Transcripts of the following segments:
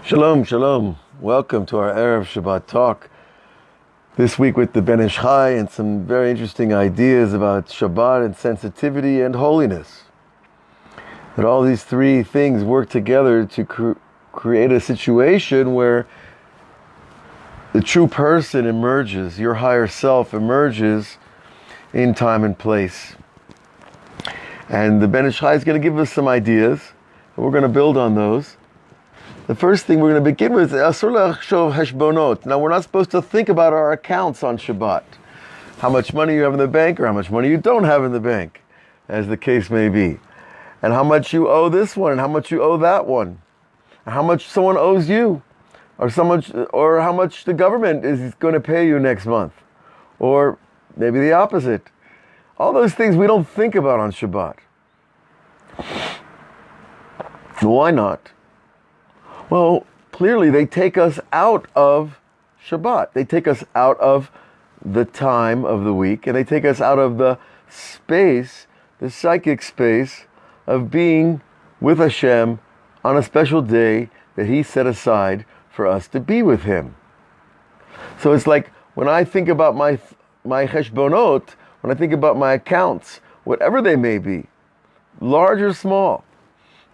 Shalom, shalom. Welcome to our Erev Shabbat talk. This week with the Ben Ish Chai and some very interesting ideas about Shabbat and sensitivity and holiness. That all these three things work together to create a situation where the true person emerges, your higher self emerges in time and place. And the Ben Ish Chai is going to give us some ideas, and we're going to build on those. The first thing we're going to begin with is Asur lachshov heshbonot. Now, we're not supposed to think about our accounts on Shabbat. How much money you have in the bank or how much money you don't have in the bank, as the case may be. And how much you owe this one and how much you owe that one. And how much someone owes you. Or how much the government is going to pay you next month. Or maybe the opposite. All those things we don't think about on Shabbat. Why not? Well, clearly they take us out of Shabbat. They take us out of the time of the week, and they take us out of the space, the psychic space of being with Hashem on a special day that He set aside for us to be with Him. So it's like when I think about my cheshbonot, when I think about my accounts, whatever they may be, large or small.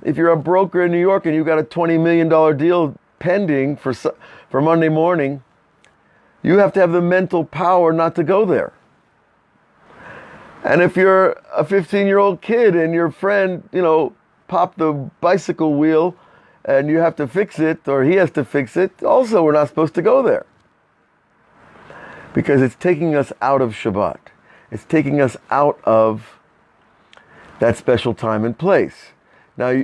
If you're a broker in New York and you've got a $20 million deal pending for Monday morning, you have to have the mental power not to go there. And if you're a 15-year-old kid and your friend, popped the bicycle wheel and you have to fix it, or he has to fix it, also we're not supposed to go there. Because it's taking us out of Shabbat. It's taking us out of that special time and place. Now,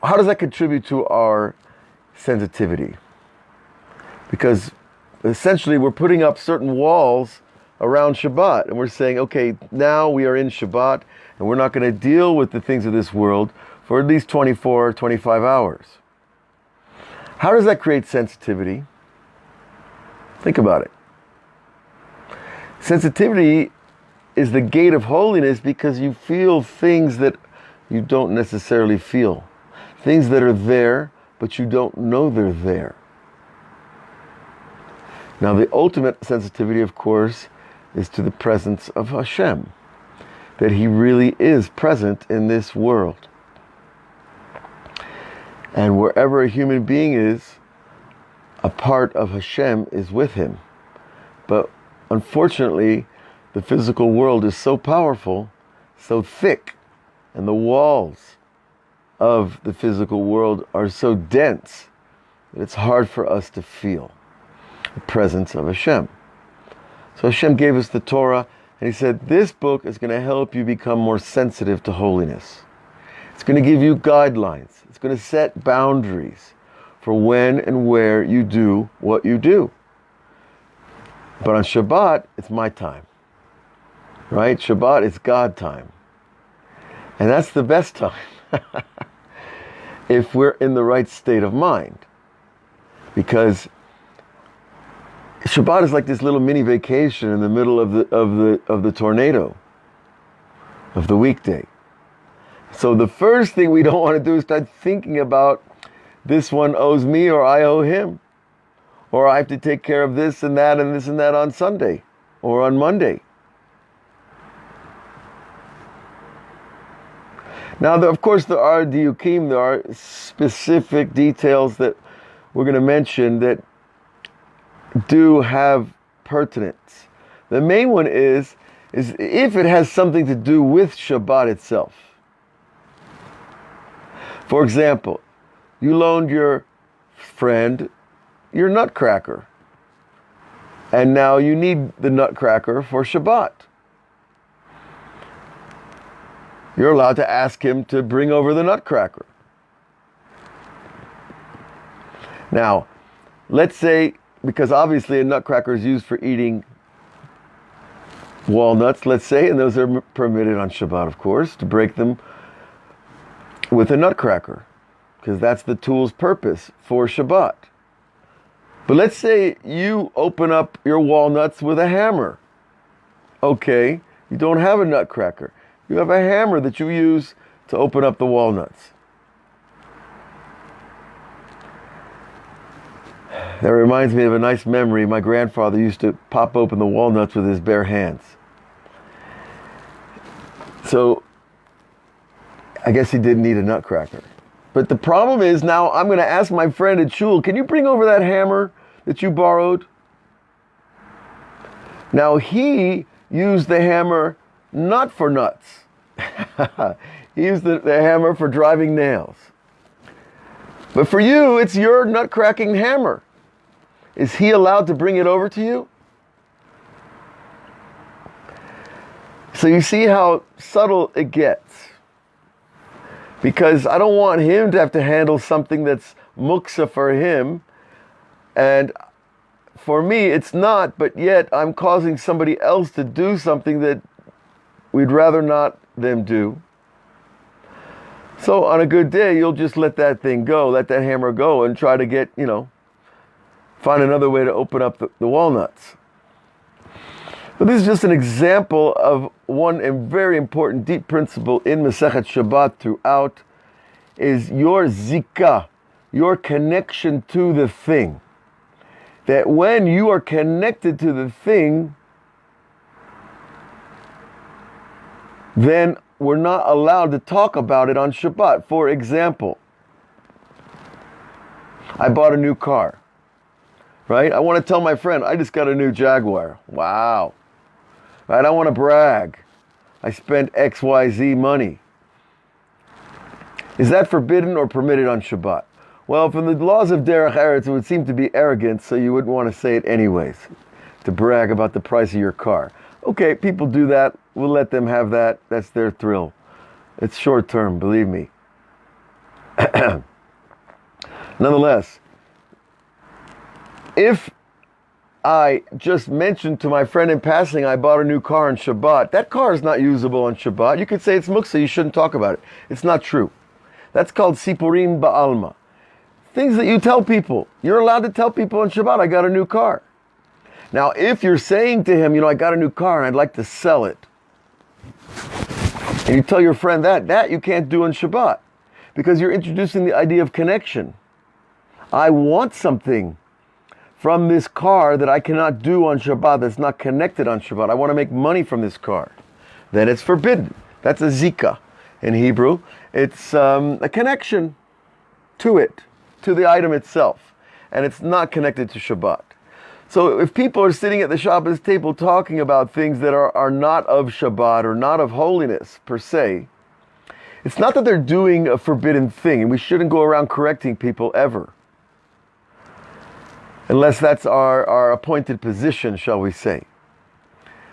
how does that contribute to our sensitivity? Because essentially we're putting up certain walls around Shabbat, and we're saying, okay, now we are in Shabbat, and we're not going to deal with the things of this world for at least 24, 25 hours. How does that create sensitivity? Think about it. Sensitivity is the gate of holiness because you feel things that you don't necessarily feel. Things that are there, but you don't know they're there. Now, the ultimate sensitivity, of course, is to the presence of Hashem. That He really is present in this world. And wherever a human being is, a part of Hashem is with him. But unfortunately, the physical world is so powerful, so thick, and the walls of the physical world are so dense that it's hard for us to feel the presence of Hashem. So Hashem gave us the Torah, and He said, this book is going to help you become more sensitive to holiness. It's going to give you guidelines. It's going to set boundaries for when and where you do what you do. But on Shabbat, it's my time. Right? Shabbat is God time. And that's the best time. If we're in the right state of mind. Because Shabbat is like this little mini vacation in the middle of the tornado, of the weekday. So the first thing we don't want to do is start thinking about this one owes me or I owe him. Or I have to take care of this and that and this and that on Sunday or on Monday. Now, of course, there are diukim, there are specific details that we're going to mention that do have pertinence. The main one is if it has something to do with Shabbat itself. For example, you loaned your friend your nutcracker, and now you need the nutcracker for Shabbat. You're allowed to ask him to bring over the nutcracker. Now, let's say, because obviously a nutcracker is used for eating walnuts, let's say, and those are permitted on Shabbat, of course, to break them with a nutcracker, because that's the tool's purpose for Shabbat. But let's say you open up your walnuts with a hammer. Okay, you don't have a nutcracker. You have a hammer that you use to open up the walnuts. That reminds me of a nice memory. My grandfather used to pop open the walnuts with his bare hands. So, I guess he didn't need a nutcracker. But the problem is now I'm going to ask my friend at shul, can you bring over that hammer that you borrowed? Now he used the hammer not for nuts. He used the hammer for driving nails. But for you, it's your nut-cracking hammer. Is he allowed to bring it over to you? So you see how subtle it gets. Because I don't want him to have to handle something that's muksa for him. And for me, it's not, but yet I'm causing somebody else to do something that we'd rather not them do. So on a good day, you'll just let that thing go, let that hammer go, and try to get, find another way to open up the walnuts. But this is just an example of one very important deep principle in Masechet Shabbat throughout, is your zikah, your connection to the thing. That when you are connected to the thing, then we're not allowed to talk about it on Shabbat. For example, I bought a new car, right? I want to tell my friend, I just got a new Jaguar. Wow. Right? I want to brag. I spent XYZ money. Is that forbidden or permitted on Shabbat? Well, from the laws of Derech Eretz, it would seem to be arrogant, so you wouldn't want to say it anyways, to brag about the price of your car. Okay, people do that. We'll let them have that. That's their thrill. It's short term, believe me. Nonetheless, if I just mentioned to my friend in passing I bought a new car on Shabbat, that car is not usable on Shabbat. You could say it's muksa, you shouldn't talk about it. It's not true. That's called sipurim ba'alma. Things that you tell people. You're allowed to tell people on Shabbat, I got a new car. Now, if you're saying to him, I got a new car and I'd like to sell it, and you tell your friend that you can't do on Shabbat, because you're introducing the idea of connection. I want something from this car that I cannot do on Shabbat, that's not connected on Shabbat. I want to make money from this car. Then it's forbidden. That's a zika in Hebrew. It's a connection to it, to the item itself, and it's not connected to Shabbat. So if people are sitting at the Shabbos table talking about things that are not of Shabbat or not of holiness per se, it's not that they're doing a forbidden thing, and we shouldn't go around correcting people ever. Unless that's our appointed position, shall we say.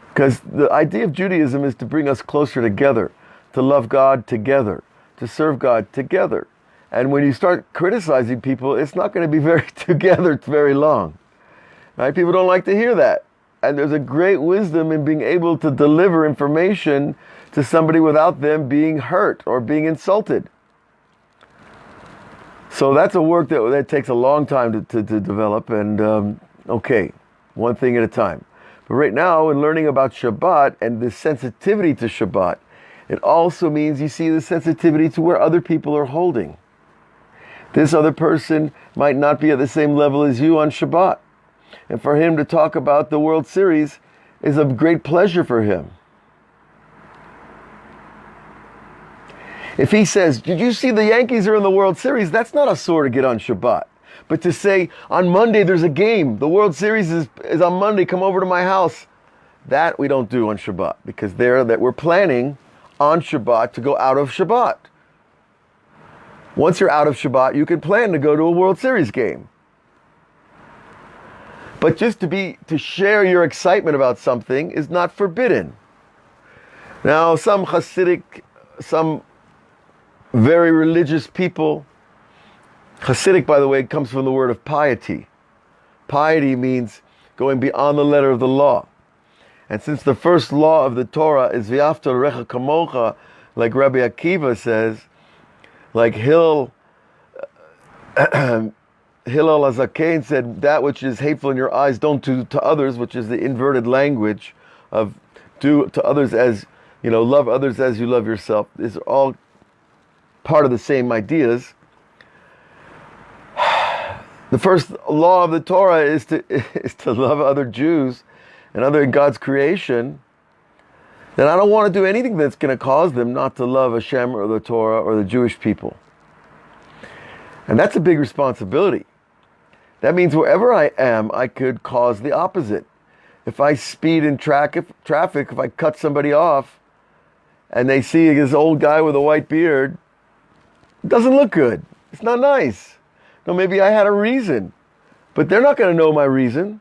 Because the idea of Judaism is to bring us closer together, to love God together, to serve God together. And when you start criticizing people, it's not going to be very together very long. Right? People don't like to hear that. And there's a great wisdom in being able to deliver information to somebody without them being hurt or being insulted. So that's a work that takes a long time to develop. And okay, one thing at a time. But right now, in learning about Shabbat and the sensitivity to Shabbat, it also means you see the sensitivity to where other people are holding. This other person might not be at the same level as you on Shabbat. And for him to talk about the World Series is a great pleasure for him. If he says, did you see the Yankees are in the World Series? That's not a sore to get on Shabbat. But to say, on Monday there's a game, the World Series is on Monday, come over to my house. That we don't do on Shabbat, because we're planning on Shabbat to go out of Shabbat. Once you're out of Shabbat, you can plan to go to a World Series game. But just to share your excitement about something is not forbidden. Now, some Hasidic, some very religious people, Hasidic, by the way, comes from the word of piety. Piety means going beyond the letter of the law. And since the first law of the Torah is V'yafta l'recha kamocha, like Rabbi Akiva says, like Hillel HaZaken said, that which is hateful in your eyes, don't do to others, which is the inverted language of do to others as, love others as you love yourself. These are all part of the same ideas. the first law of the Torah is to love other Jews and other God's creation, then I don't want to do anything that's going to cause them not to love Hashem or the Torah or the Jewish people. And that's a big responsibility. That means wherever I am, I could cause the opposite. If I speed in traffic, if I cut somebody off, and they see this old guy with a white beard, it doesn't look good. It's not nice. No, maybe I had a reason, but they're not going to know my reason.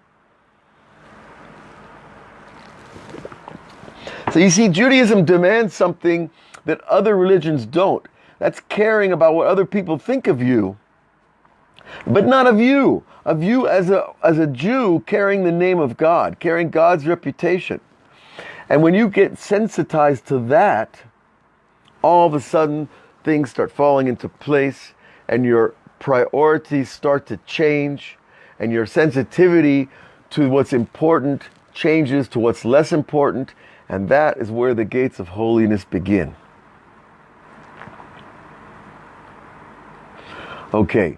So you see, Judaism demands something that other religions don't. That's caring about what other people think of you, but not of you. Of you as a Jew carrying the name of God, carrying God's reputation. And when you get sensitized to that, all of a sudden things start falling into place and your priorities start to change and your sensitivity to what's important changes to what's less important, and that is where the gates of holiness begin. Okay.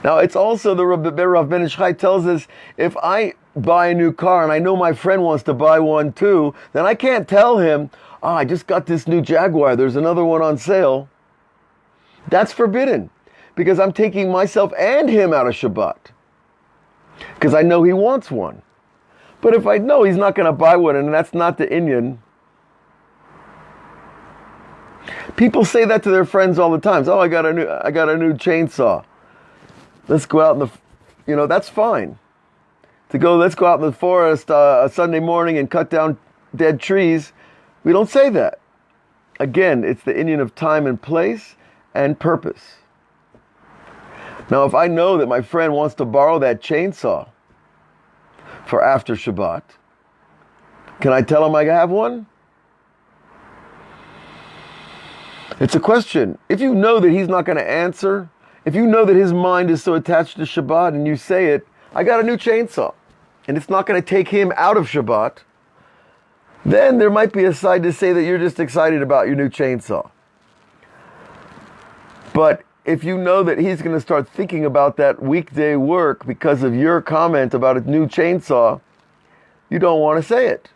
Now, it's also the Rav Ben Ish Chai tells us, if I buy a new car and I know my friend wants to buy one too, then I can't tell him, oh, I just got this new Jaguar, there's another one on sale. That's forbidden, because I'm taking myself and him out of Shabbat, because I know he wants one. But if I know he's not going to buy one, and that's not the Inyan, people say that to their friends all the time. Oh, I got a new chainsaw. Let's go out in the, that's fine. Let's go out in the forest a Sunday morning and cut down dead trees. We don't say that. Again, it's the Inyan of time and place and purpose. Now, if I know that my friend wants to borrow that chainsaw for after Shabbat, can I tell him I have one? It's a question. If you know that he's not going to answer, if you know that his mind is so attached to Shabbat and you say it, I got a new chainsaw, and it's not going to take him out of Shabbat, then there might be a side to say that you're just excited about your new chainsaw. But if you know that he's going to start thinking about that weekday work because of your comment about a new chainsaw, you don't want to say it.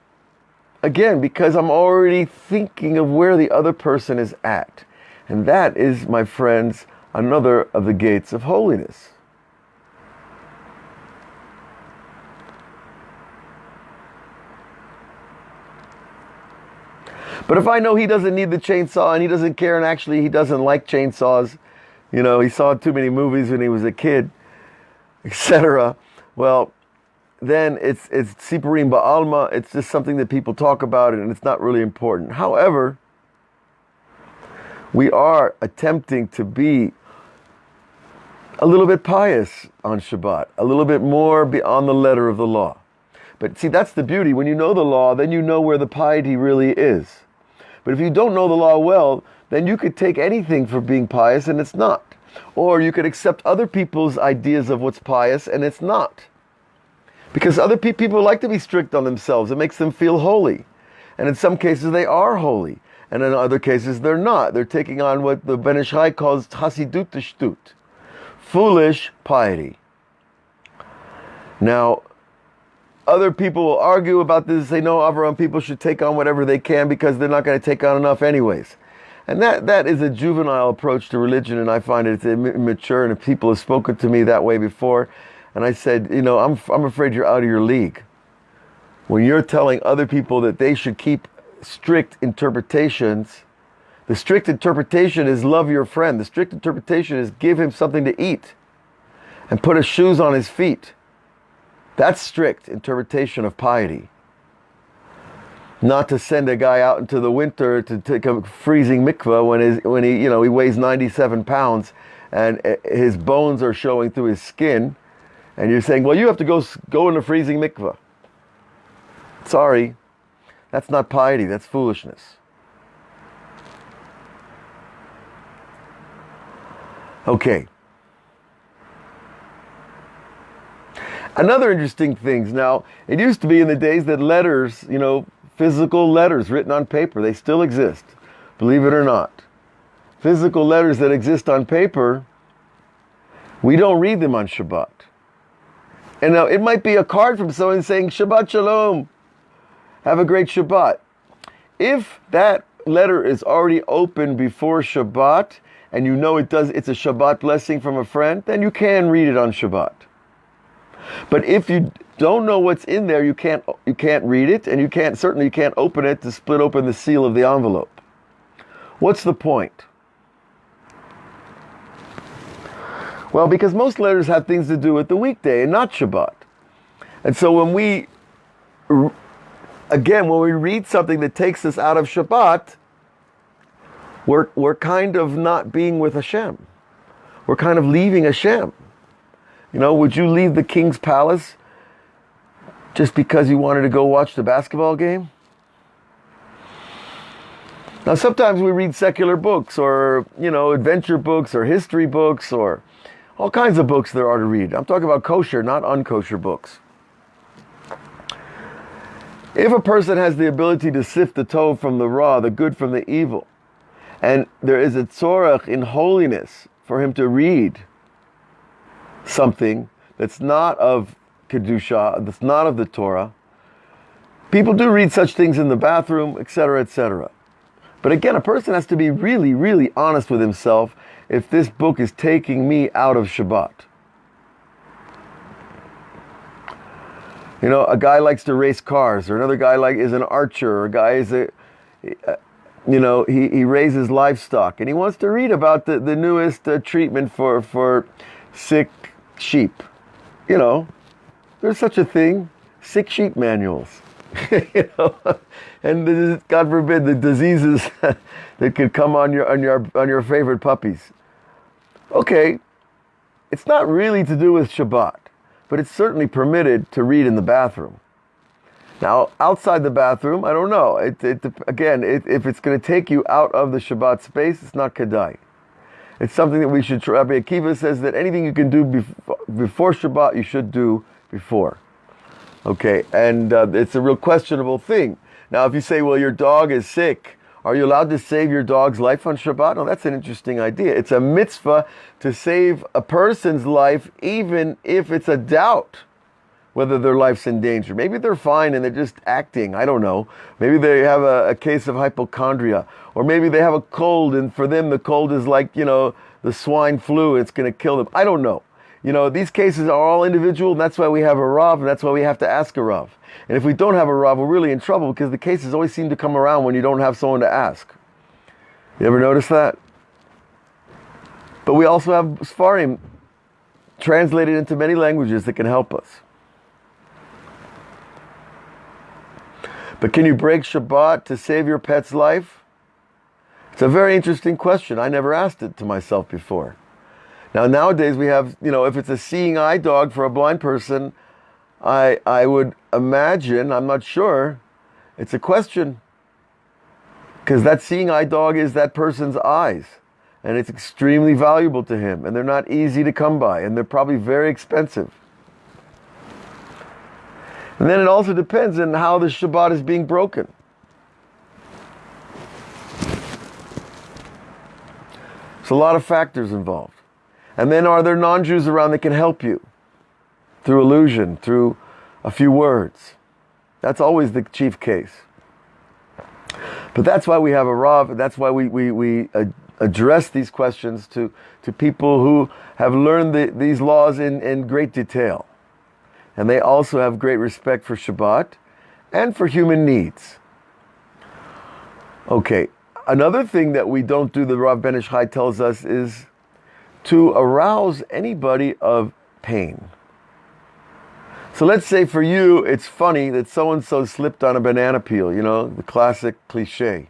Again, because I'm already thinking of where the other person is at. And that is, my friends, another of the gates of holiness. But if I know he doesn't need the chainsaw and he doesn't care, and actually he doesn't like chainsaws, he saw too many movies when he was a kid, etc. Well, then it's Sipurim Ba'alma. It's just something that people talk about, and it's not really important. However, we are attempting to be a little bit pious on Shabbat, a little bit more beyond the letter of the law. But see, that's the beauty. When you know the law, then you know where the piety really is. But if you don't know the law well, then you could take anything for being pious and it's not. Or you could accept other people's ideas of what's pious and it's not. Because other people like to be strict on themselves. It makes them feel holy. And in some cases they are holy. And in other cases they're not. They're taking on what the Ben Ish Chai calls Hasidut Shtut, foolish piety. Now, other people will argue about this and say, no, Avraham, people should take on whatever they can because they're not going to take on enough anyways. And that is a juvenile approach to religion, and I find it's immature, and if people have spoken to me that way before, and I said, I'm afraid you're out of your league. When you're telling other people that they should keep strict interpretations, the strict interpretation is love your friend. The strict interpretation is give him something to eat and put his shoes on his feet. That's strict interpretation of piety. Not to send a guy out into the winter to take a freezing mikveh when he weighs 97 pounds and his bones are showing through his skin, and you're saying, well, you have to go in the freezing mikveh. Sorry, that's not piety, that's foolishness. Okay. Another interesting thing, now, it used to be in the days that letters, physical letters written on paper. They still exist, believe it or not. Physical letters that exist on paper, we don't read them on Shabbat. And now it might be a card from someone saying, Shabbat Shalom, have a great Shabbat. If that letter is already open before Shabbat, and you know it's a Shabbat blessing from a friend, then you can read it on Shabbat. But if you don't know what's in there, you can't read it, and you can't open it to split open the seal of the envelope. What's the point? Well, because most letters have things to do with the weekday and not Shabbat. And so when we read something that takes us out of Shabbat, we're kind of not being with Hashem. We're kind of leaving Hashem. You know, would you leave the king's palace just because you wanted to go watch the basketball game? Now, sometimes we read secular books or, adventure books or history books or all kinds of books there are to read. I'm talking about kosher, not unkosher books. If a person has the ability to sift the tov from the raw, the good from the evil, and there is a tzorach in holiness for him to read something that's not of Kedusha, that's not of the Torah, people do read such things in the bathroom, etc., etc. But again, a person has to be really, really honest with himself if this book is taking me out of Shabbat. You know, a guy likes to race cars, or another guy is an archer, or a guy is he raises livestock, and he wants to read about the newest treatment for sick sheep. You know, there's such a thing, sick sheep manuals. And God forbid the diseases that could come on your favorite puppies. Okay, it's not really to do with Shabbat, but it's certainly permitted to read in the bathroom. Now, outside the bathroom, I don't know. If it's going to take you out of the Shabbat space, it's not kedai. It's something that we should try. Rabbi Akiva says that anything you can do before Shabbat, you should do before. Okay, and it's a real questionable thing. Now, if you say, well, your dog is sick, are you allowed to save your dog's life on Shabbat? No, that's an interesting idea. It's a mitzvah to save a person's life, even if it's a doubt whether their life's in danger. Maybe they're fine and they're just acting. I don't know. Maybe they have a case of hypochondria. Or maybe they have a cold, and for them the cold is like, the swine flu. It's going to kill them. I don't know. These cases are all individual, and that's why we have a Rav, and that's why we have to ask a Rav. And if we don't have a Rav, we're really in trouble, because the cases always seem to come around when you don't have someone to ask. You ever notice that? But we also have Sfarim translated into many languages that can help us. But can you break Shabbat to save your pet's life? It's a very interesting question. I never asked it to myself before. Now, nowadays we have, if it's a seeing eye dog for a blind person, I would imagine, I'm not sure, it's a question. Because that seeing eye dog is that person's eyes. And it's extremely valuable to him. And they're not easy to come by. And they're probably very expensive. And then it also depends on how the Shabbat is being broken. There's a lot of factors involved. And then are there non-Jews around that can help you? Through illusion, through a few words. That's always the chief case. But that's why we have a Rav, and that's why we address these questions to people who have learned these laws in great detail. And they also have great respect for Shabbat and for human needs. Okay, another thing that we don't do, the Rav Ben Ish Chai tells us, is to arouse anybody of pain. So let's say for you, it's funny that so-and-so slipped on a banana peel, the classic cliche.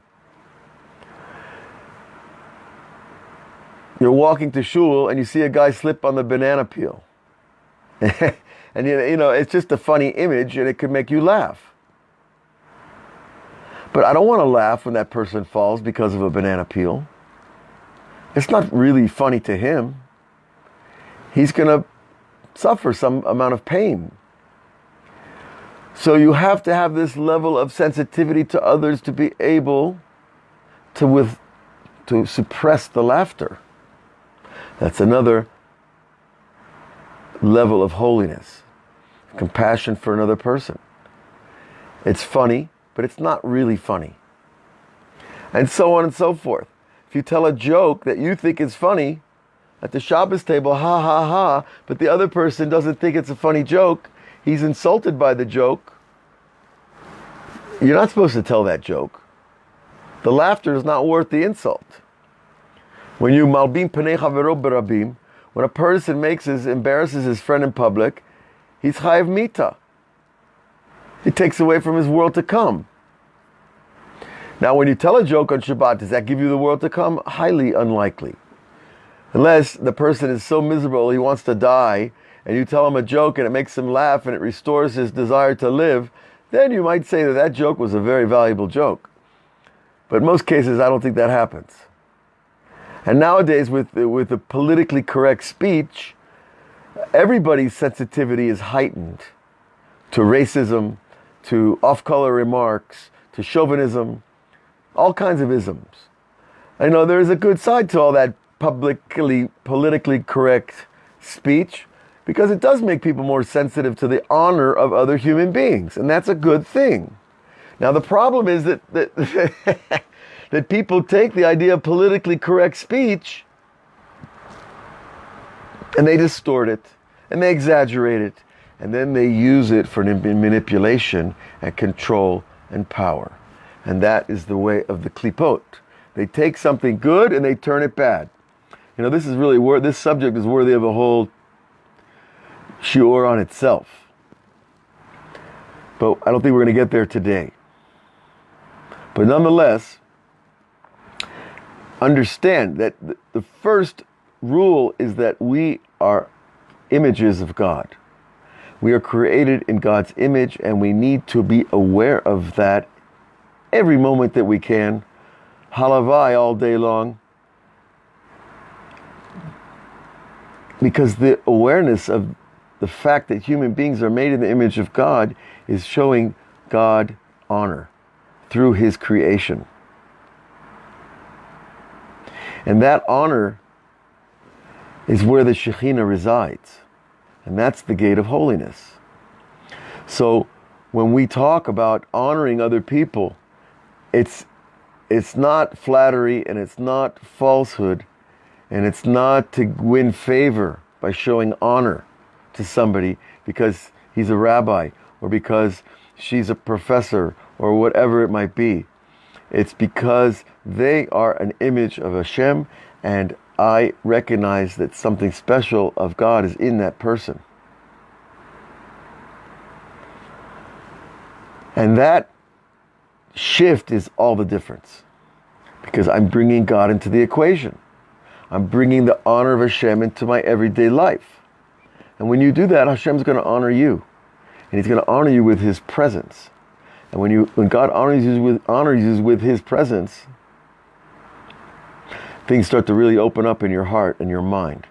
You're walking to shul and you see a guy slip on the banana peel. And it's just a funny image, and it could make you laugh. But I don't want to laugh when that person falls because of a banana peel. It's not really funny to him. He's going to suffer some amount of pain. So you have to have this level of sensitivity to others to be able to suppress the laughter. That's another level of holiness. Compassion for another person. It's funny, but it's not really funny. And so on and so forth. If you tell a joke that you think is funny at the Shabbos table, ha ha ha, but the other person doesn't think it's a funny joke, he's insulted by the joke, you're not supposed to tell that joke. The laughter is not worth the insult. When you malbim panei chavero berabim, when a person embarrasses his friend in public, he's chayav mita. He takes away from his world to come. Now, when you tell a joke on Shabbat, does that give you the world to come? Highly unlikely. Unless the person is so miserable he wants to die, and you tell him a joke and it makes him laugh and it restores his desire to live, then you might say that joke was a very valuable joke. But in most cases, I don't think that happens. And nowadays, with the politically correct speech, everybody's sensitivity is heightened to racism, to off-color remarks, to chauvinism, all kinds of isms. I know there's a good side to all that politically correct speech, because it does make people more sensitive to the honor of other human beings, and that's a good thing. Now the problem is that that people take the idea of politically correct speech and they distort it, and they exaggerate it, and then they use it for manipulation and control and power. And that is the way of the klipot. They take something good and they turn it bad. You know, this subject is worthy of a whole shiur on itself. But I don't think we're going to get there today. But nonetheless, understand that the first rule is that we are images of God. We are created in God's image, and we need to be aware of that every moment that we can. Halavai all day long. Because the awareness of the fact that human beings are made in the image of God is showing God honor through His creation. And that honor is where the Shekhinah resides. And that's the gate of holiness. So when we talk about honoring other people, it's not flattery, and it's not falsehood, and it's not to win favor by showing honor to somebody because he's a rabbi or because she's a professor or whatever it might be. It's because they are an image of Hashem, and I recognize that something special of God is in that person. And that shift is all the difference, because I'm bringing God into the equation. I'm bringing the honor of Hashem into my everyday life. And when you do that, Hashem's going to honor you. And He's going to honor you with His presence. And when God honors you with His presence, things start to really open up in your heart and your mind.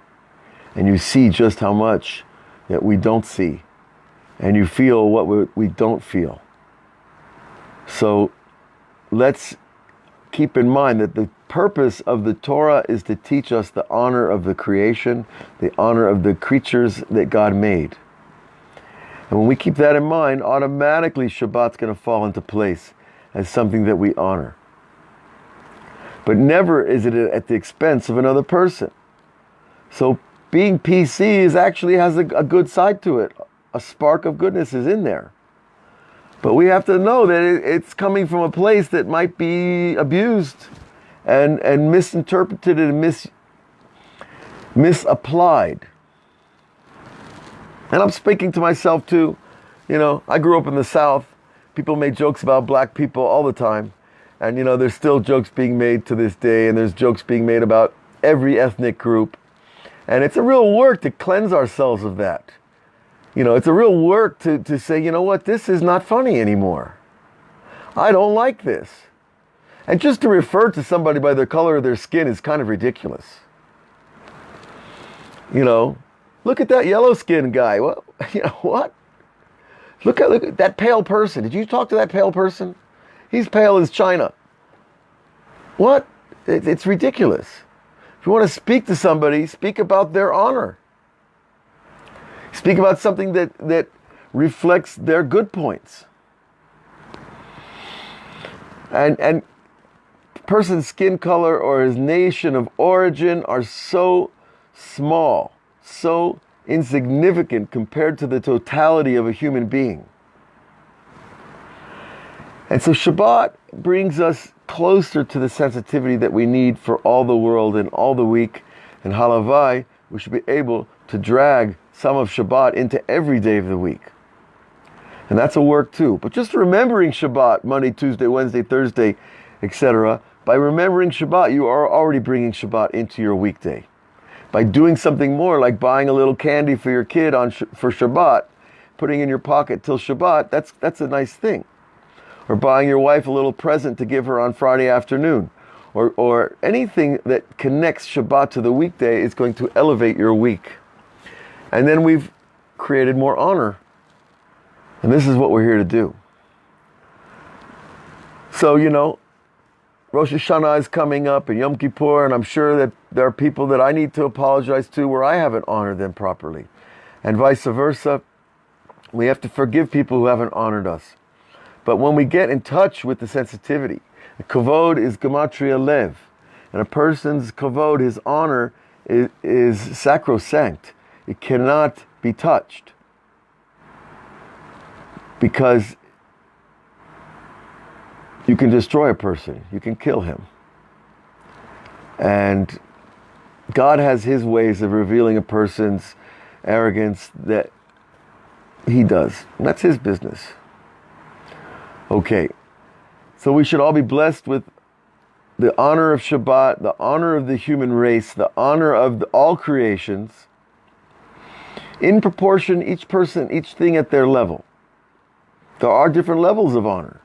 And you see just how much that we don't see. And you feel what we don't feel. So let's keep in mind that the purpose of the Torah is to teach us the honor of the creation, the honor of the creatures that God made. And when we keep that in mind, automatically Shabbat's going to fall into place as something that we honor. But never is it at the expense of another person. So being PC actually has a good side to it. A spark of goodness is in there. But we have to know that it's coming from a place that might be abused and misinterpreted and misapplied. And I'm speaking to myself too. You know, I grew up in the South. People made jokes about black people all the time. And you know, there's still jokes being made to this day, and there's jokes being made about every ethnic group. And it's a real work to cleanse ourselves of that. You know, it's a real work to say, you know what, this is not funny anymore. I don't like this. And just to refer to somebody by the color of their skin is kind of ridiculous. You know, look at that yellow skinned guy. Well, you know what? Look at that pale person. Did you talk to that pale person? He's pale as China. What? It's ridiculous. If you want to speak to somebody, speak about their honor. Speak about something that reflects their good points. And person's skin color or his nation of origin are so small, so insignificant compared to the totality of a human being. And so Shabbat brings us closer to the sensitivity that we need for all the world and all the week. And halavai, we should be able to drag some of Shabbat into every day of the week. And that's a work too. But just remembering Shabbat, Monday, Tuesday, Wednesday, Thursday, etc., by remembering Shabbat, you are already bringing Shabbat into your weekday. By doing something more, like buying a little candy for your kid for Shabbat, putting in your pocket till Shabbat, that's a nice thing. Or buying your wife a little present to give her on Friday afternoon. Or anything that connects Shabbat to the weekday is going to elevate your week. And then we've created more honor. And this is what we're here to do. So, Rosh Hashanah is coming up and Yom Kippur, and I'm sure that there are people that I need to apologize to where I haven't honored them properly. And vice versa, we have to forgive people who haven't honored us. But when we get in touch with the sensitivity, kavod is gematria lev, and a person's kavod, his honor, is sacrosanct. It cannot be touched. Because you can destroy a person. You can kill him. And God has his ways of revealing a person's arrogance that he does. And that's his business. Okay. So we should all be blessed with the honor of Shabbat, the honor of the human race, the honor of all creations. In proportion, each person, each thing at their level. There are different levels of honor.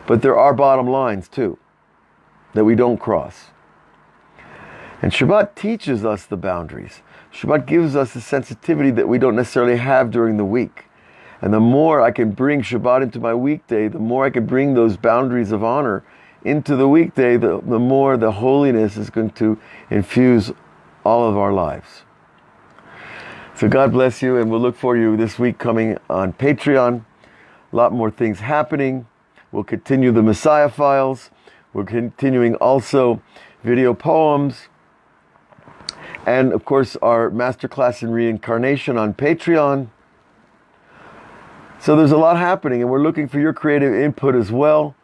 But there are bottom lines too, that we don't cross. And Shabbat teaches us the boundaries. Shabbat gives us a sensitivity that we don't necessarily have during the week. And the more I can bring Shabbat into my weekday, the more I can bring those boundaries of honor into the weekday, the more the holiness is going to infuse all of our lives. So God bless you, and we'll look for you this week coming on Patreon. A lot more things happening. We'll continue the Messiah Files. We're continuing also video poems. And of course, our masterclass in reincarnation on Patreon. So there's a lot happening, and we're looking for your creative input as well.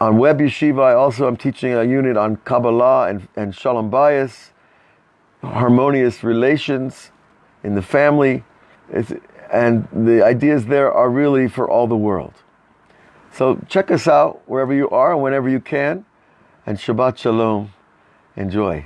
On Web Yeshiva, I'm teaching a unit on Kabbalah and Shalom Bayis, harmonious relations in the family. And the ideas there are really for all the world. So check us out wherever you are and whenever you can. And Shabbat Shalom. Enjoy.